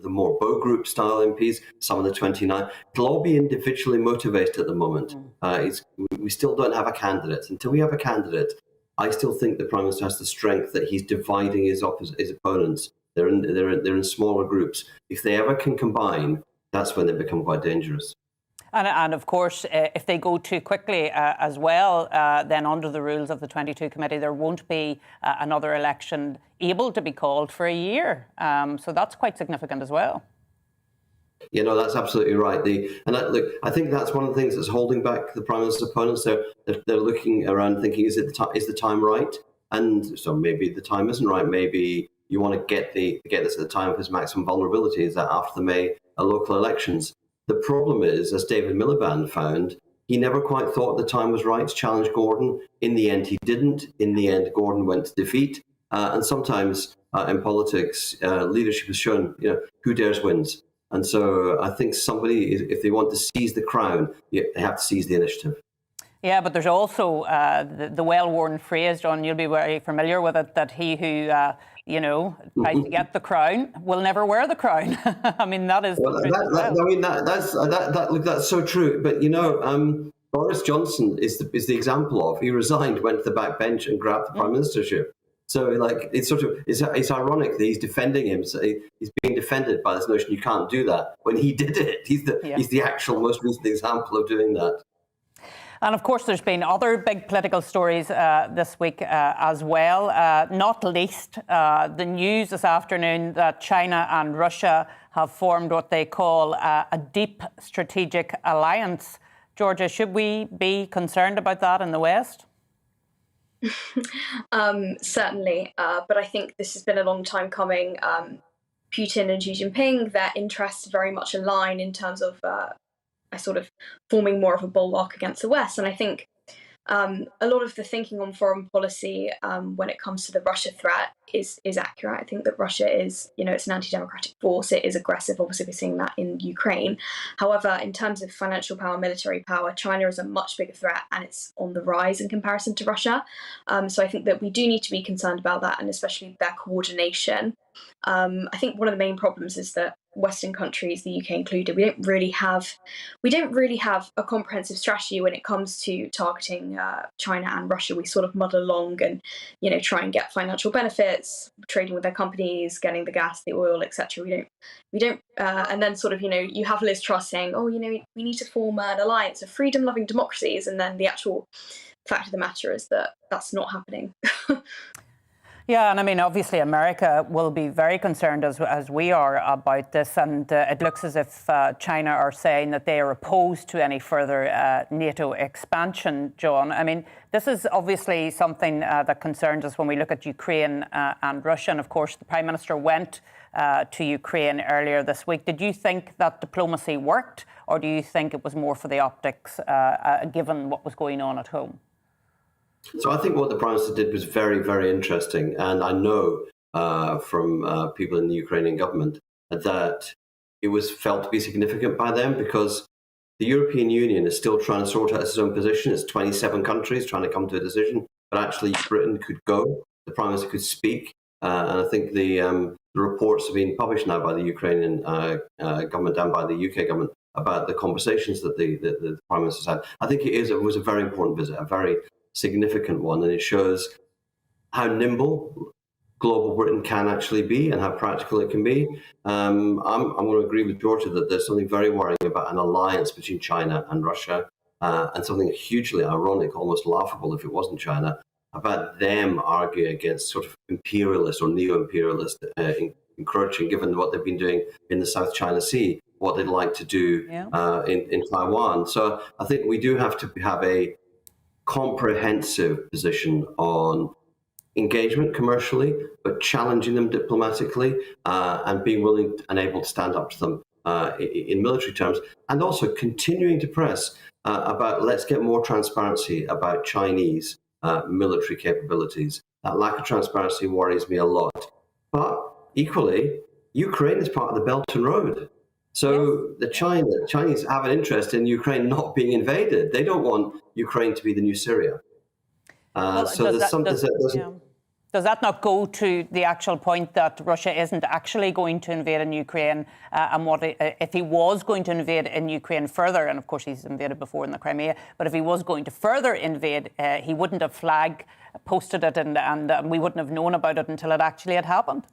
more Bow Group style MPs, some of the 29. They'll all be individually motivated at the moment. We still don't have a candidate. Until we have a candidate, I still think the Prime Minister has the strength that he's dividing his opponents. They're in smaller groups. If they ever can combine, that's when they become quite dangerous. And of course, if they go too quickly as well, then under the rules of the 22 committee, there won't be another election able to be called for a year. So that's quite significant as well. That's absolutely right. I think that's one of the things that's holding back the Prime Minister's opponents. They're looking around thinking, is the time right? And so maybe the time isn't right. Maybe you want to get this at the time of his maximum vulnerability, is that after the May local elections. The problem is, as David Miliband found, he never quite thought the time was right to challenge Gordon. In the end, he didn't. In the end, Gordon went to defeat. And sometimes in politics, leadership has shown, who dares wins. And so I think somebody, if they want to seize the crown, they have to seize the initiative. Yeah, but there's also the well-worn phrase, John, you'll be very familiar with it, that he who, tries to get the crown will never wear the crown. I mean, that is... Well, that's so true. But, Boris Johnson is the example of, he resigned, went to the back bench and grabbed the Prime Ministership. So, it's ironic that he's defending him. So he's being defended by this notion you can't do that. When he did it, he's the actual most recent example of doing that. And of course, there's been other big political stories this week as well, not least the news this afternoon that China and Russia have formed what they call a deep strategic alliance. Georgia, should we be concerned about that in the West? Certainly, but I think this has been a long time coming. Putin and Xi Jinping, their interests very much align in terms of sort of forming more of a bulwark against the West. And I think a lot of the thinking on foreign policy when it comes to the Russia threat is accurate. I think that Russia is, it's an anti-democratic force. It is aggressive. Obviously, we're seeing that in Ukraine. However, in terms of financial power, military power, China is a much bigger threat and it's on the rise in comparison to Russia. So I think that we do need to be concerned about that, and especially their coordination. I think one of the main problems is that Western countries, the UK included, we don't really have a comprehensive strategy when it comes to targeting China and Russia. We sort of muddle along and, try and get financial benefits, trading with their companies, getting the gas, the oil, etc. We don't, and then sort of, you have Liz Truss saying, oh, we need to form an alliance of freedom-loving democracies, and then the actual fact of the matter is that that's not happening. Yeah, and I mean, obviously America will be very concerned as we are about this, and it looks as if China are saying that they are opposed to any further NATO expansion, John. I mean, this is obviously something that concerns us when we look at Ukraine and Russia, and of course the Prime Minister went to Ukraine earlier this week. Did you think that diplomacy worked, or do you think it was more for the optics, given what was going on at home? So I think what the Prime Minister did was very, very interesting. And I know from people in the Ukrainian government that it was felt to be significant by them, because the European Union is still trying to sort out its own position. It's 27 countries trying to come to a decision, but actually Britain could go. The Prime Minister could speak. And I think the reports have been published now by the Ukrainian government and by the UK government about the conversations that the Prime Minister's had. I think it was a very important visit, a very significant one, and it shows how nimble global Britain can actually be and how practical it can be. I'm going to agree with Georgia that there's something very worrying about an alliance between China and Russia, and something hugely ironic, almost laughable if it wasn't China, about them arguing against sort of imperialist or neo-imperialist encroaching, given what they've been doing in the South China Sea, what they'd like to do in Taiwan. So I think we do have to have a comprehensive position on engagement commercially, but challenging them diplomatically, and being willing and able to stand up to them in military terms, and also continuing to press about let's get more transparency about Chinese military capabilities. That lack of transparency worries me a lot. But equally, Ukraine is part of the Belt and Road. So the Chinese have an interest in Ukraine not being invaded. They don't want Ukraine to be the new Syria. Does that not go to the actual point that Russia isn't actually going to invade in Ukraine? And what if he was going to invade in Ukraine further? And of course, he's invaded before in the Crimea. But if he was going to further invade, he wouldn't have posted it, and we wouldn't have known about it until it actually had happened.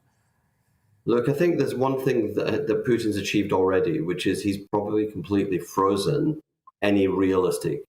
Look, I think there's one thing that Putin's achieved already, which is he's probably completely frozen any realistic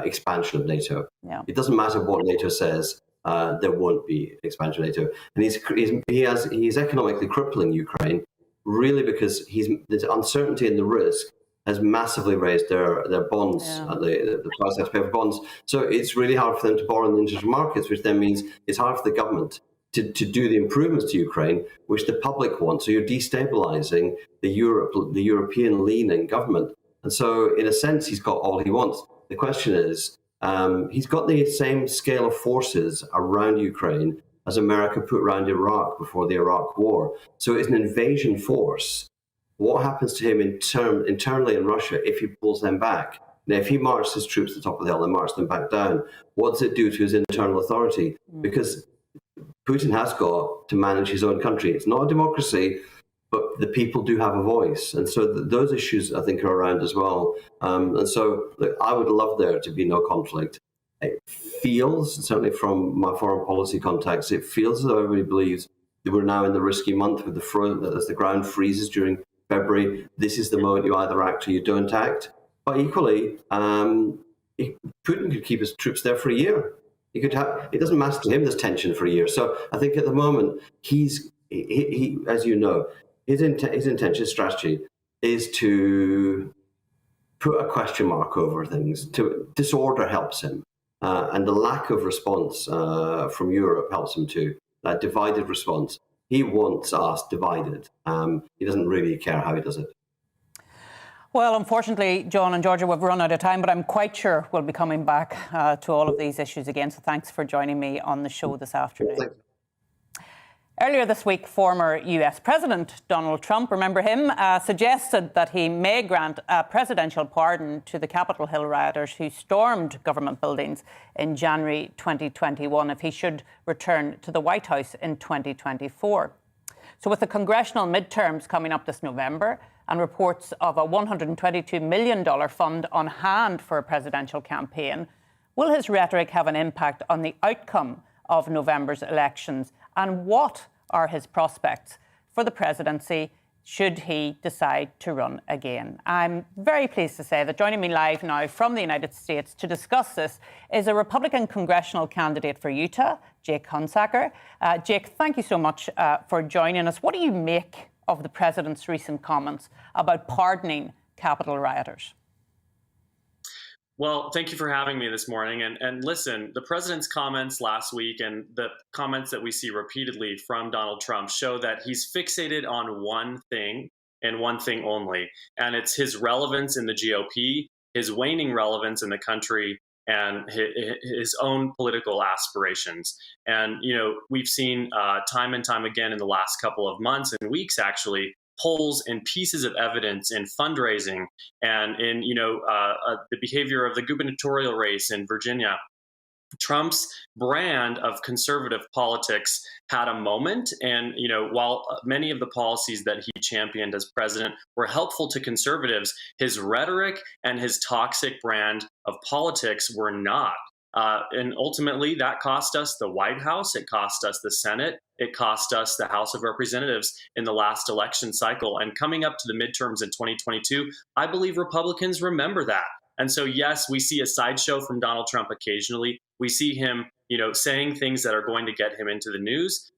expansion of NATO. Yeah. It doesn't matter what NATO says, there won't be expansion of NATO. And he's economically crippling Ukraine, really because the uncertainty and the risk has massively raised their bonds, the price they have to pay for bonds. So it's really hard for them to borrow in the international markets, which then means it's hard for the government to do the improvements to Ukraine, which the public wants. So you're destabilizing the European leaning government. And so in a sense, he's got all he wants. The question is, he's got the same scale of forces around Ukraine as America put around Iraq before the Iraq War. So it's an invasion force. What happens to him internally in Russia if he pulls them back? Now, if he marches his troops to the top of the hill and marches them back down, what does it do to his internal authority? Because Putin has got to manage his own country. It's not a democracy, but the people do have a voice. And so those issues, I think, are around as well. And so look, I would love there to be no conflict. It feels, certainly from my foreign policy contacts, it feels as though everybody believes that we're now in the risky month with as the ground freezes during February. This is the moment you either act or you don't act. But equally, Putin could keep his troops there for a year. It doesn't matter to him, there's tension for a year. So I think at the moment, he as you know, his intention, his strategy is to put a question mark over things. Disorder helps him. And the lack of response from Europe helps him too. That divided response. He wants us divided. He doesn't really care how he does it. Well, unfortunately, John and Georgia, we've run out of time, but I'm quite sure we'll be coming back to all of these issues again. So thanks for joining me on the show this afternoon. Thanks. Earlier this week, former US President Donald Trump, remember him, suggested that he may grant a presidential pardon to the Capitol Hill rioters who stormed government buildings in January 2021 if he should return to the White House in 2024. So with the congressional midterms coming up this November and reports of a $122 million fund on hand for a presidential campaign, will his rhetoric have an impact on the outcome of November's elections? And what are his prospects for the presidency should he decide to run again? I'm very pleased to say that joining me live now from the United States to discuss this is a Republican congressional candidate for Utah, Jake Hunsacker. Jake, thank you so much for joining us. What do you make of the president's recent comments about pardoning Capitol rioters? Well, thank you for having me this morning. And listen, the president's comments last week and the comments that we see repeatedly from Donald Trump show that he's fixated on one thing and one thing only. And it's his relevance in the GOP, his waning relevance in the country, and his own political aspirations. And, you know, we've seen time and time again in the last couple of months and weeks, actually, polls and pieces of evidence in fundraising and in, the behavior of the gubernatorial race in Virginia. Trump's brand of conservative politics had a moment. And, while many of the policies that he championed as president were helpful to conservatives, his rhetoric and his toxic brand of politics were not. And ultimately, that cost us the White House. It cost us the Senate. It cost us the House of Representatives in the last election cycle. And coming up to the midterms in 2022, I believe Republicans remember that. And so, yes, we see a sideshow from Donald Trump occasionally. We see him, saying things that are going to get him into the news.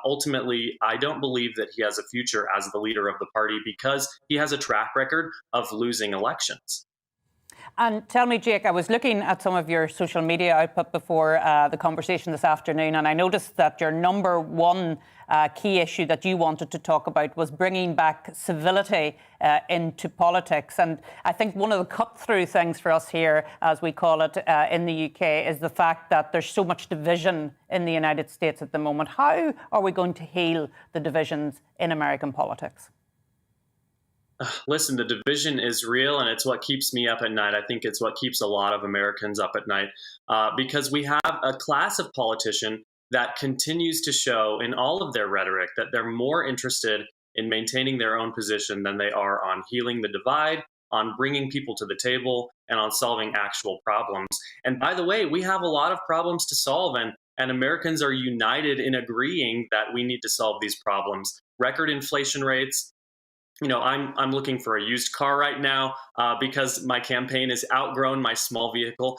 Ultimately, I don't believe that he has a future as the leader of the party because he has a track record of losing elections. And tell me, Jake, I was looking at some of your social media output before the conversation this afternoon, and I noticed that your number one key issue that you wanted to talk about was bringing back civility into politics. And I think one of the cut-through things for us here, as we call it in the UK, is the fact that there's so much division in the United States at the moment. How are we going to heal the divisions in American politics? Listen, the division is real, and it's what keeps me up at night. I think it's what keeps a lot of Americans up at night because we have a class of politician that continues to show in all of their rhetoric that they're more interested in maintaining their own position than they are on healing the divide, on bringing people to the table, and on solving actual problems. And by the way, we have a lot of problems to solve, and Americans are united in agreeing that we need to solve these problems. Record inflation rates. I'm looking for a used car right now because my campaign has outgrown my small vehicle.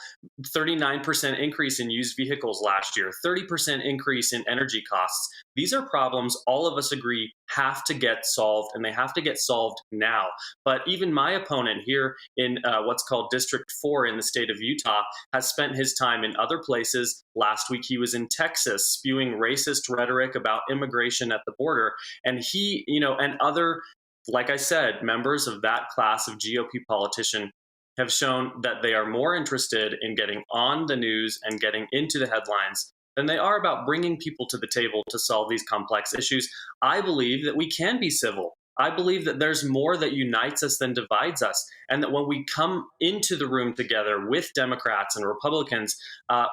39% increase in used vehicles last year, 30% increase in energy costs. These are problems all of us agree have to get solved, and they have to get solved now. But even my opponent here in what's called District 4 in the state of Utah has spent his time in other places. Last week, he was in Texas spewing racist rhetoric about immigration at the border. And he, and other, like I said, members of that class of GOP politician have shown that they are more interested in getting on the news and getting into the headlines than they are about bringing people to the table to solve these complex issues. I believe that we can be civil. I believe that there's more that unites us than divides us, and that when we come into the room together with Democrats and Republicans,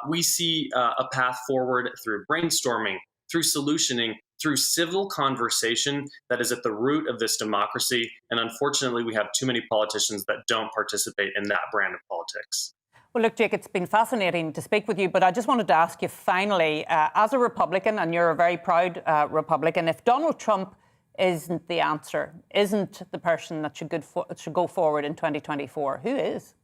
we see a path forward through brainstorming, through solutioning, through civil conversation that is at the root of this democracy. And unfortunately, we have too many politicians that don't participate in that brand of politics. Well, look, Jake, it's been fascinating to speak with you, but I just wanted to ask you finally, as a Republican, and you're a very proud Republican, if Donald Trump isn't the answer, isn't the person that should go forward in 2024, who is?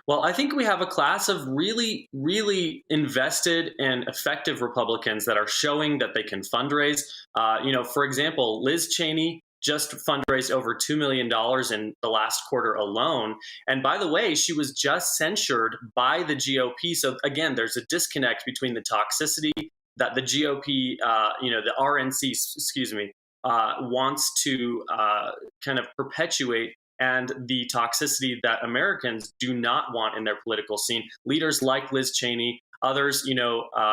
Well, I think we have a class of really, really invested and effective Republicans that are showing that they can fundraise. For example, Liz Cheney just fundraised over $2 million in the last quarter alone. And by the way, she was just censured by the GOP. So again, there's a disconnect between the toxicity that the GOP, the RNC, wants to kind of perpetuate, and the toxicity that Americans do not want in their political scene. Leaders like Liz Cheney, others,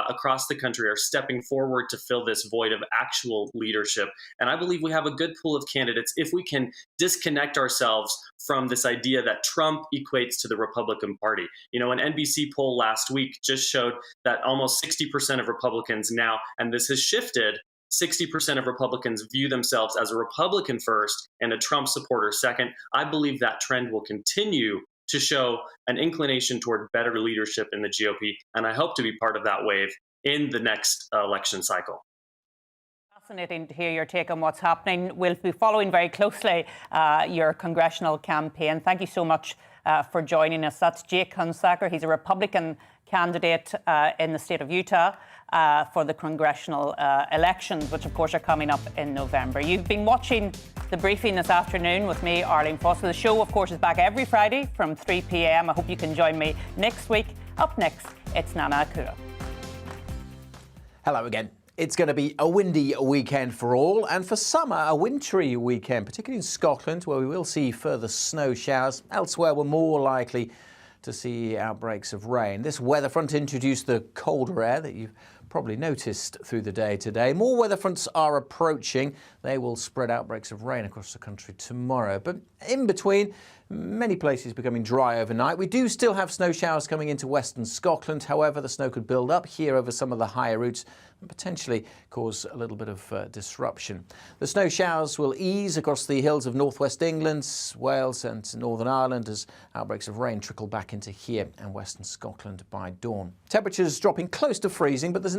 across the country are stepping forward to fill this void of actual leadership. And I believe we have a good pool of candidates if we can disconnect ourselves from this idea that Trump equates to the Republican Party. An NBC poll last week just showed that almost 60% of Republicans now, and this has shifted, 60% of Republicans view themselves as a Republican first and a Trump supporter second. I believe that trend will continue to show an inclination toward better leadership in the GOP, and I hope to be part of that wave in the next election cycle. Fascinating to hear your take on what's happening. We'll be following very closely your congressional campaign. Thank you so much for joining us. That's Jake Hunsacker. He's a Republican candidate in the state of Utah for the congressional elections, which of course are coming up in November. You've been watching The Briefing this afternoon with me, Arlene Foster. The show, of course, is back every Friday from 3 p.m. I hope you can join me next week. Up next, it's Nana Akua. Hello again. It's going to be a windy weekend for all, and for some, a wintry weekend, particularly in Scotland, where we will see further snow showers. Elsewhere, we're more likely to see outbreaks of rain. This weather front introduced the colder air that you've probably noticed through the day today. More weather fronts are approaching. They will spread outbreaks of rain across the country tomorrow. But in between, many places becoming dry overnight. We do still have snow showers coming into western Scotland. However, the snow could build up here over some of the higher routes and potentially cause a little bit of disruption. The snow showers will ease across the hills of northwest England, Wales and Northern Ireland as outbreaks of rain trickle back into here and western Scotland by dawn. Temperatures dropping close to freezing, but there's